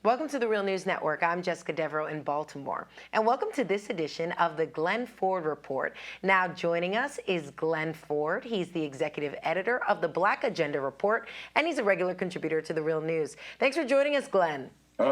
Welcome to the Real News Network. I'm Jessica Devereaux in Baltimore. And welcome to this edition of the Glen Ford Report. Now joining us is Glen Ford. He's the executive editor of the Black Agenda Report, and he's a regular contributor to the Real News. Thanks for joining us, Glen.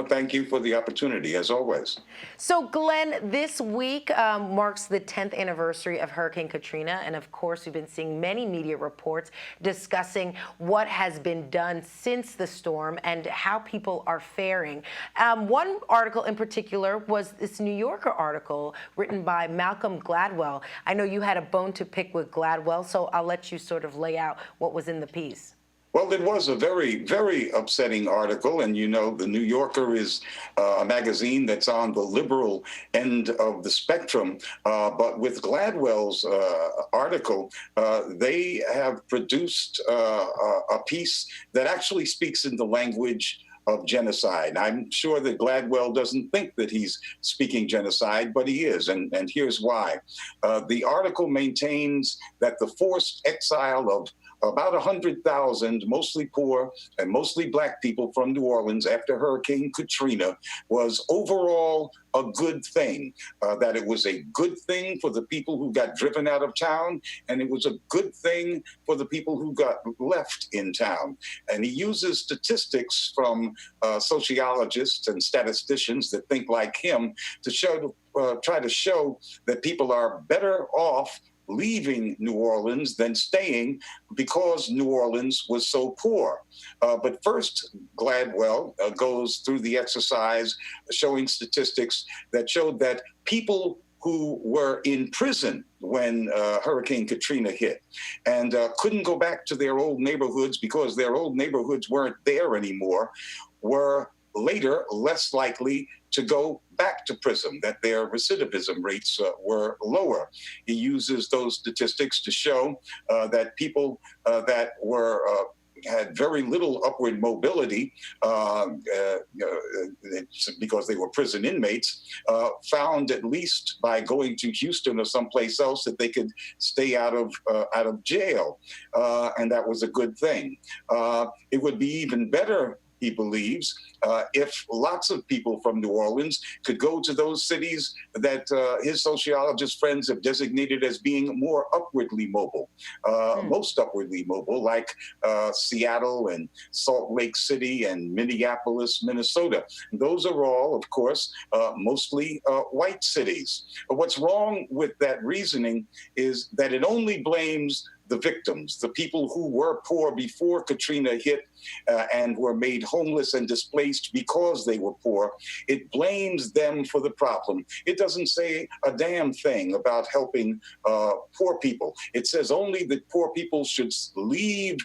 Thank you for the opportunity, as always. So, Glen, this week marks the 10th anniversary of Hurricane Katrina, and of course, we've been seeing many media reports discussing what has been done since the storm and how people are faring. One article in particular was this New Yorker article written by Malcolm Gladwell. I know you had a bone to pick with Gladwell, so I'll let you sort of lay out what was in the piece. Well, it was a very, very upsetting article. And, you know, the New Yorker is a magazine that's on the liberal end of the spectrum. But with Gladwell's article, they have produced a piece that actually speaks in the language of genocide. I'm sure that Gladwell doesn't think that he's speaking genocide, but he is, and here's why. The article maintains that the forced exile of about 100,000, mostly poor and mostly Black people from New Orleans after Hurricane Katrina was overall a good thing, that it was a good thing for the people who got driven out of town, and it was a good thing for the people who got left in town. And he uses statistics from sociologists and statisticians that think like him to try to show that people are better off leaving New Orleans than staying because New Orleans was so poor. But first, Gladwell goes through the exercise showing statistics that showed that people who were in prison when Hurricane Katrina hit and couldn't go back to their old neighborhoods because their old neighborhoods weren't there anymore were later less likely to go back to prison, that their recidivism rates were lower. He uses those statistics to show that people that were had very little upward mobility because they were prison inmates, found at least by going to Houston or someplace else that they could stay out of jail, and that was a good thing. It would be even better, he believes, if lots of people from New Orleans could go to those cities that his sociologist friends have designated as being more upwardly mobile, most upwardly mobile, like Seattle and Salt Lake City and Minneapolis, Minnesota. Those are all, of course, mostly white cities. But what's wrong with that reasoning is that it only blames the victims, the people who were poor before Katrina hit and were made homeless and displaced because they were poor. It blames them for the problem. It doesn't say a damn thing about helping poor people. It says only that poor people should leave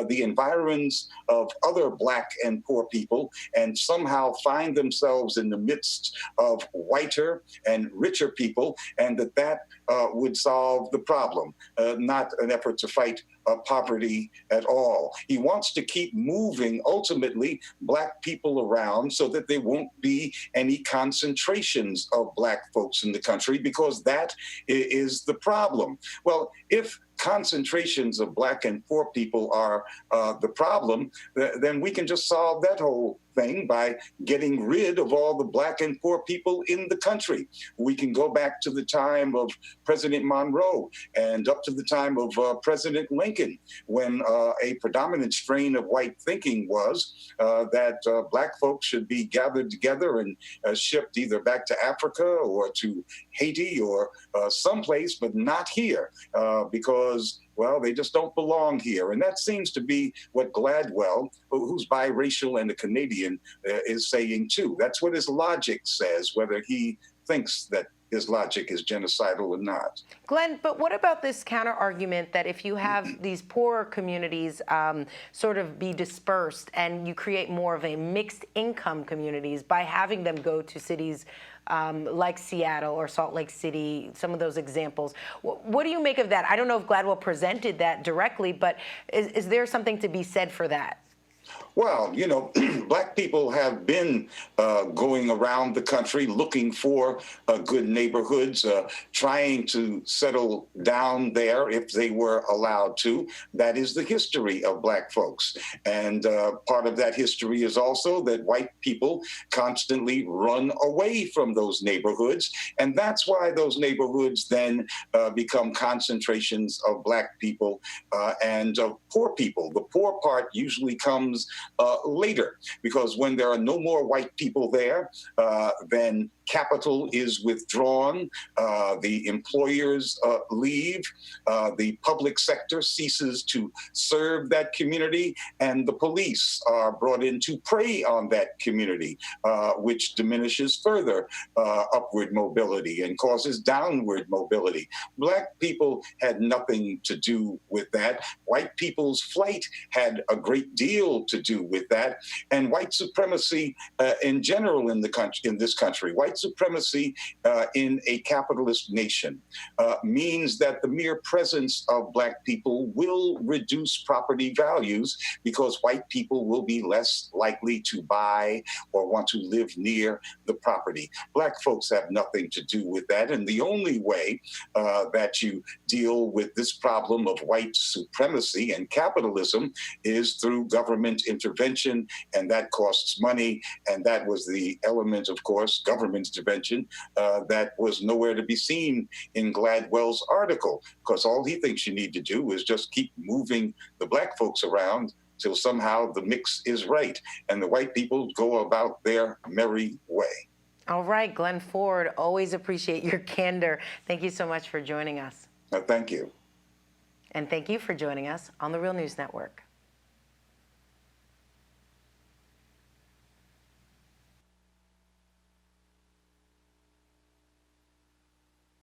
the environs of other Black and poor people and somehow find themselves in the midst of whiter and richer people, and that would solve the problem, not an effort to fight poverty at all. He wants to keep moving, ultimately, Black people around so that there won't be any concentrations of Black folks in the country, because that is the problem. Well, if concentrations of Black and poor people are the problem, then we can just solve that whole thing by getting rid of all the Black and poor people in the country. We can go back to the time of President Monroe and up to the time of President Lincoln, when a predominant strain of white thinking was that Black folks should be gathered together and shipped either back to Africa or to Haiti or someplace, but not here, because well, they just don't belong here. And that seems to be what Gladwell, who's biracial and a Canadian, is saying too. That's what his logic says, whether he thinks that his logic is genocidal or not. Glen, but what about this counter argument that if you have these poorer communities sort of be dispersed and you create more of a mixed income communities by having them go to cities like Seattle or Salt Lake City, some of those examples. What do you make of that? I don't know if Gladwell presented that directly, but is there something to be said for that? Well, black people have been going around the country looking for good neighborhoods, trying to settle down there if they were allowed to. That is the history of black folks. And part of that history is also that white people constantly run away from those neighborhoods. And that's why those neighborhoods then become concentrations of black people and of poor people. The poor part usually comes later, because when there are no more white people there, then capital is withdrawn, the employers leave, the public sector ceases to serve that community, and the police are brought in to prey on that community, which diminishes further upward mobility and causes downward mobility. Black people had nothing to do with that. White people's flight had a great deal to do with that, and white supremacy in general in this country, white supremacy in a capitalist nation means that the mere presence of black people will reduce property values, because white people will be less likely to buy or want to live near the property. Black folks have nothing to do with that, and the only way that you deal with this problem of white supremacy and capitalism is through government intervention, and that costs money, and that was the element, of course, government intervention, that was nowhere to be seen in Gladwell's article, because all he thinks you need to do is just keep moving the black folks around till somehow the mix is right, and the white people go about their merry way. All right, Glen Ford, always appreciate your candor. Thank you so much for joining us. Thank you. And thank you for joining us on the Real News Network.